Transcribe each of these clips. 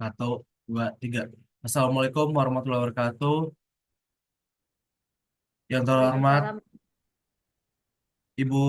Satu, dua, tiga. Assalamualaikum warahmatullahi wabarakatuh. Yang terhormat Waalaikumsalam. Ibu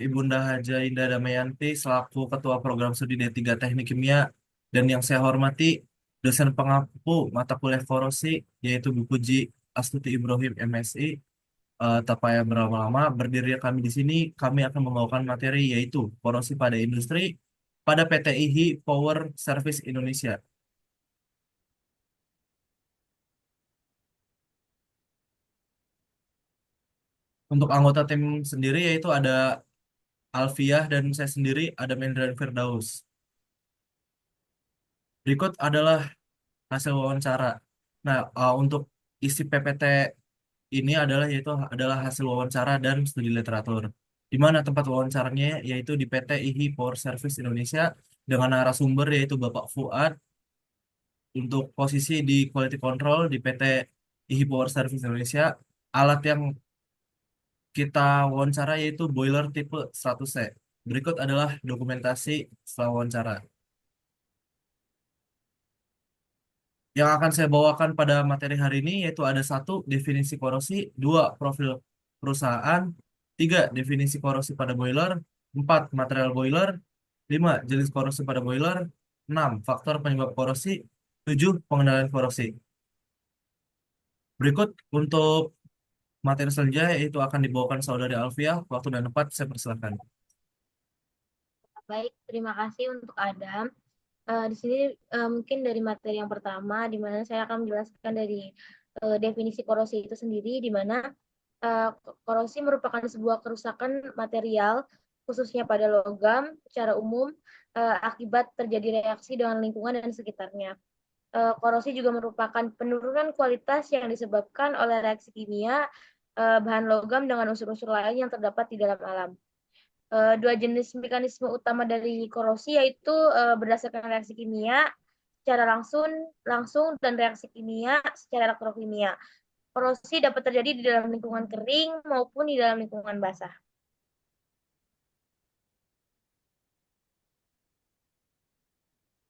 Ibunda Haja Indah Damayanti selaku Ketua Program Studi D3 Teknik Kimia dan yang saya hormati dosen pengampu mata kuliah Korosi yaitu Bu Puji Astuti Ibrahim MSI. Tak payah berlama-lama, berdiri kami di sini, kami akan membawakan materi yaitu korosi pada industri pada PT IHI Power Service Indonesia. Untuk anggota tim sendiri yaitu ada Alfiah dan saya sendiri ada Mendran Firdaus. Berikut adalah hasil wawancara. Nah, untuk isi PPT ini adalah hasil wawancara dan studi literatur. Di mana tempat wawancaranya yaitu di PT IHI Power Service Indonesia dengan narasumber yaitu Bapak Fuad untuk posisi di Quality Control di PT IHI Power Service Indonesia. Alat yang kita wawancara yaitu boiler tipe 100C. Berikut adalah dokumentasi setelah wawancara. Yang akan saya bawakan pada materi hari ini yaitu ada satu, definisi korosi, dua, profil perusahaan, tiga, definisi korosi pada boiler, empat, material boiler, lima, jenis korosi pada boiler, enam, faktor penyebab korosi, tujuh, pengendalian korosi. Berikut untuk materi selanjutnya yaitu akan dibawakan saudari Alfia. Waktu dan tempat saya persilakan. Baik, terima kasih untuk Adam. Di sini mungkin dari materi yang pertama, di mana saya akan menjelaskan dari definisi korosi itu sendiri, di mana korosi merupakan sebuah kerusakan material, khususnya pada logam, secara umum akibat terjadi reaksi dengan lingkungan dan sekitarnya. Korosi juga merupakan penurunan kualitas yang disebabkan oleh reaksi kimia bahan logam dengan unsur-unsur lain yang terdapat di dalam alam. Dua jenis mekanisme utama dari korosi yaitu berdasarkan reaksi kimia secara langsung langsung dan reaksi kimia secara elektrokimia. Korosi dapat terjadi di dalam lingkungan kering maupun di dalam lingkungan basah.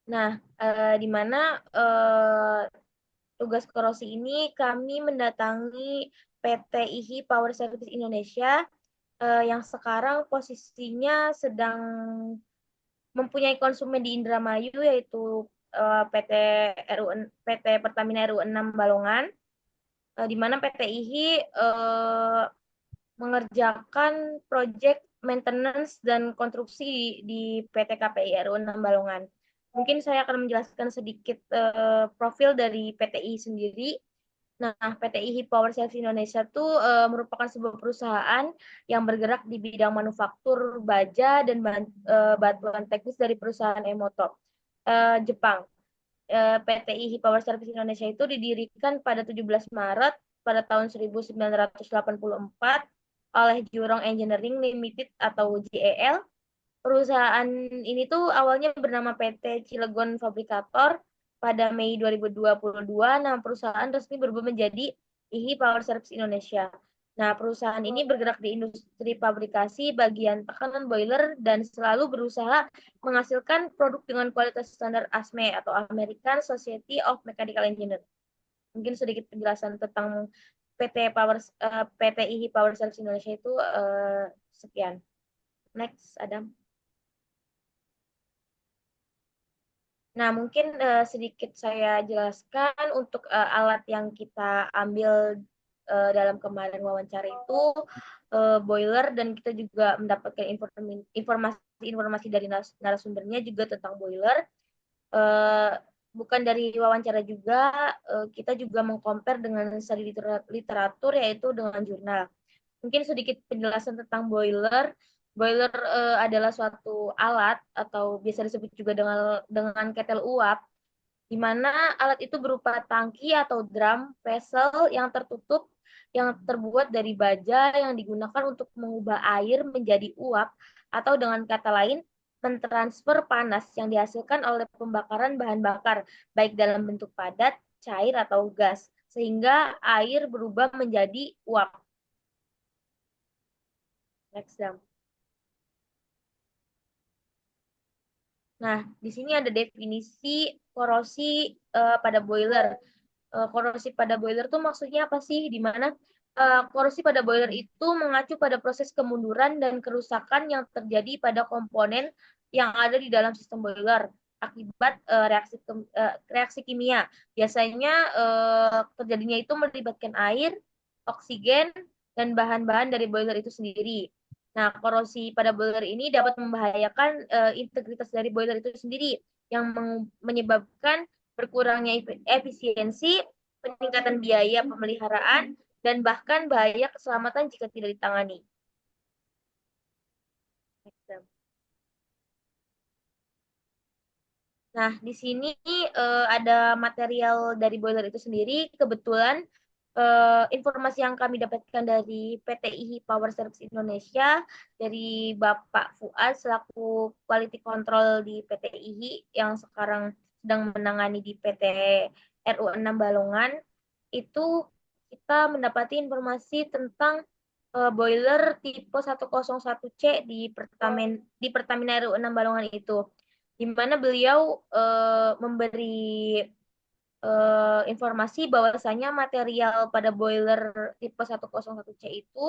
Nah, di mana tugas korosi ini kami mendatangi PT IHI Power Service Indonesia yang sekarang posisinya sedang mempunyai konsumen di Indramayu yaitu PT PT Pertamina RU 6 Balongan, di mana PT IHI mengerjakan proyek maintenance dan konstruksi di PT KPI RU 6 Balongan. Mungkin saya akan menjelaskan sedikit profil dari PTI sendiri. Nah, PT IHI Power Service Indonesia itu merupakan sebuah perusahaan yang bergerak di bidang manufaktur baja dan bantuan teknis dari perusahaan Emoto Jepang. PT IHI Power Service Indonesia itu didirikan pada 17 Maret pada tahun 1984 oleh Jurong Engineering Limited atau JEL. Perusahaan ini tuh awalnya bernama PT Cilegon Fabrikator. Pada Mei 2022, nama perusahaan resmi berubah menjadi IHI Power Service Indonesia. Nah, perusahaan ini bergerak di industri fabrikasi bagian tekanan boiler dan selalu berusaha menghasilkan produk dengan kualitas standar ASME atau American Society of Mechanical Engineers. Mungkin sedikit penjelasan tentang PT IHI Power Service Indonesia itu sekian. Next, Adam. Nah, mungkin sedikit saya jelaskan untuk alat yang kita ambil dalam kemarin wawancara itu boiler, dan kita juga mendapatkan informasi dari narasumbernya juga tentang boiler. Eh, Bukan dari wawancara juga, kita juga mengcompare dengan studi literatur yaitu dengan jurnal. Mungkin sedikit penjelasan tentang boiler. Boiler adalah suatu alat atau biasa disebut juga dengan ketel uap, di mana alat itu berupa tangki atau drum vessel yang tertutup yang terbuat dari baja yang digunakan untuk mengubah air menjadi uap, atau dengan kata lain mentransfer panas yang dihasilkan oleh pembakaran bahan bakar baik dalam bentuk padat, cair atau gas sehingga air berubah menjadi uap. Next, Dam. Nah, di sini ada definisi korosi pada boiler. Korosi pada boiler tuh maksudnya apa sih? Di mana korosi pada boiler itu mengacu pada proses kemunduran dan kerusakan yang terjadi pada komponen yang ada di dalam sistem boiler akibat reaksi kimia. Biasanya terjadinya itu melibatkan air, oksigen, dan bahan-bahan dari boiler itu sendiri. Nah, korosi pada boiler ini dapat membahayakan integritas dari boiler itu sendiri yang menyebabkan berkurangnya efisiensi, peningkatan biaya pemeliharaan, dan bahkan bahaya keselamatan jika tidak ditangani. Nah, di sini ada material dari boiler itu sendiri. Kebetulan informasi yang kami dapatkan dari PTIH Power Service Indonesia, dari Bapak Fuad selaku Quality Control di PTIH yang sekarang sedang menangani di PT RU 6 Balongan, itu kita mendapati informasi tentang boiler tipe 101C di Pertamina RU 6 Balongan itu, di mana beliau memberi informasi bahwasanya material pada boiler tipe 101C itu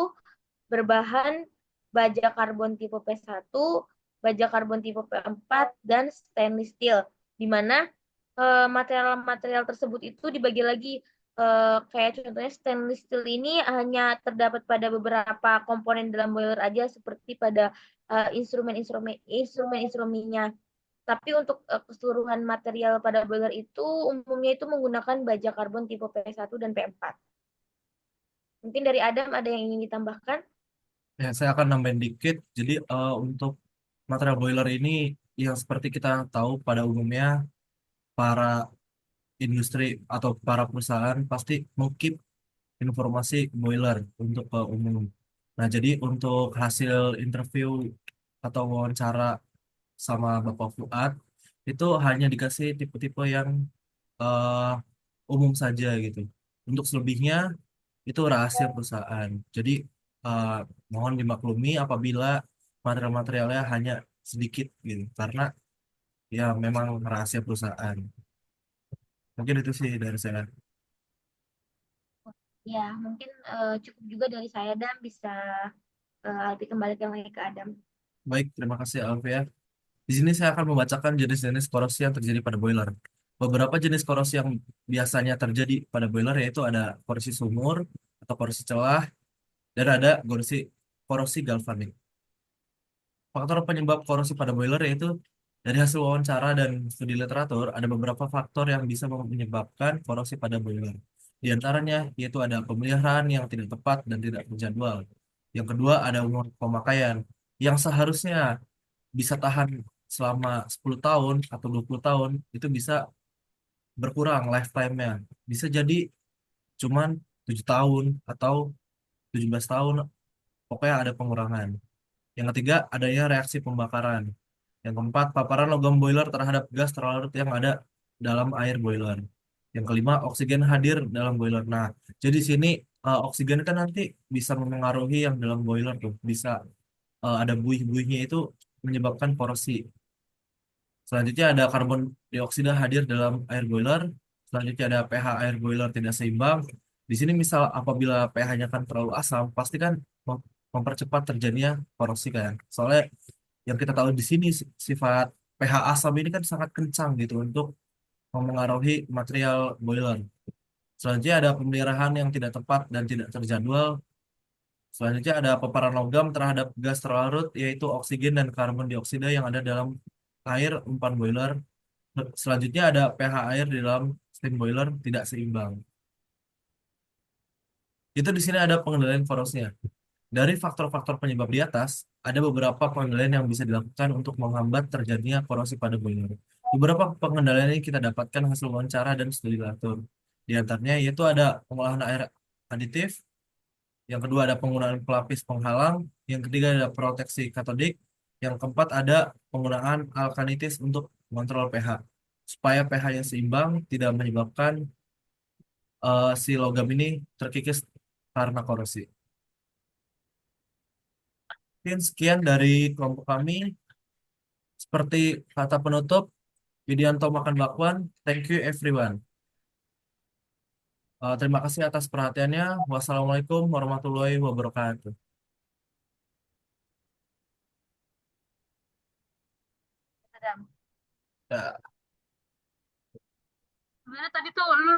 berbahan baja karbon tipe P1, baja karbon tipe P4, dan stainless steel, di mana material-material tersebut itu dibagi lagi. Kayak contohnya stainless steel ini hanya terdapat pada beberapa komponen dalam boiler aja, seperti pada instrumen-instrumennya. Tapi untuk keseluruhan material pada boiler itu umumnya itu menggunakan baja karbon tipe P1 dan P4. Mungkin dari Adam ada yang ingin ditambahkan? Ya, saya akan nambahin dikit. Jadi untuk material boiler ini yang seperti kita tahu pada umumnya para industri atau para perusahaan pasti mengkeep informasi boiler untuk ke umum. Nah, jadi untuk hasil interview atau wawancara sama Bapak Fuad itu hanya dikasih tipe-tipe yang eh, umum saja gitu. Untuk selebihnya itu rahasia perusahaan. Jadi eh, mohon dimaklumi apabila material-materialnya hanya sedikit gitu, karena ya memang rahasia perusahaan. Mungkin itu sih dari saya. Ya, mungkin cukup juga dari saya dan bisa lebih kembalikan lagi ke Adam. Baik, terima kasih Alvia. Di sini saya akan membacakan jenis-jenis korosi yang terjadi pada boiler. Beberapa jenis korosi yang biasanya terjadi pada boiler yaitu ada korosi sumur atau korosi celah dan ada korosi galvanik. Faktor penyebab korosi pada boiler yaitu dari hasil wawancara dan studi literatur ada beberapa faktor yang bisa menyebabkan korosi pada boiler. Di antaranya yaitu ada pemeliharaan yang tidak tepat dan tidak terjadwal. Yang kedua ada umur pemakaian yang seharusnya bisa tahan selama 10 tahun atau 20 tahun itu bisa berkurang lifetime-nya. Bisa jadi cuman 7 tahun atau 17 tahun, pokoknya ada pengurangan. Yang ketiga, adanya reaksi pembakaran. Yang keempat, paparan logam boiler terhadap gas terlarut yang ada dalam air boiler. Yang kelima, oksigen hadir dalam boiler. Nah, jadi sini oksigen kan nanti bisa memengaruhi yang dalam boiler tuh. Bisa ada buih-buihnya itu menyebabkan korosi. Selanjutnya ada karbon dioksida hadir dalam air boiler. Selanjutnya ada pH air boiler tidak seimbang. Di sini misal apabila pH-nya kan terlalu asam, pasti kan mempercepat terjadinya korosi kan. Soalnya yang kita tahu di sini sifat pH asam ini kan sangat kencang gitu untuk memengaruhi material boiler. Selanjutnya ada pemeliharaan yang tidak tepat dan tidak terjadwal. Selanjutnya ada paparan logam terhadap gas terlarut yaitu oksigen dan karbon dioksida yang ada dalam air umpan boiler. Selanjutnya ada pH air di dalam steam boiler tidak seimbang. Itu di sini ada pengendalian korosnya. Dari faktor-faktor penyebab di atas, ada beberapa pengendalian yang bisa dilakukan untuk menghambat terjadinya korosi pada boiler. Beberapa pengendalian ini kita dapatkan hasil wawancara dan studi literatur. Di antaranya yaitu ada pengolahan air aditif, yang kedua ada penggunaan pelapis penghalang, yang ketiga ada proteksi katodik, yang keempat ada penggunaan alkanitis untuk mengontrol pH supaya pH-nya seimbang tidak menyebabkan si logam ini terkikis karena korosi. Mungkin sekian dari kelompok kami. Seperti kata penutup, Widianto makan bakwan. Thank you everyone. Terima kasih atas perhatiannya. Wassalamualaikum warahmatullahi wabarakatuh. Adam. Ya. Sebenarnya tadi tuh lu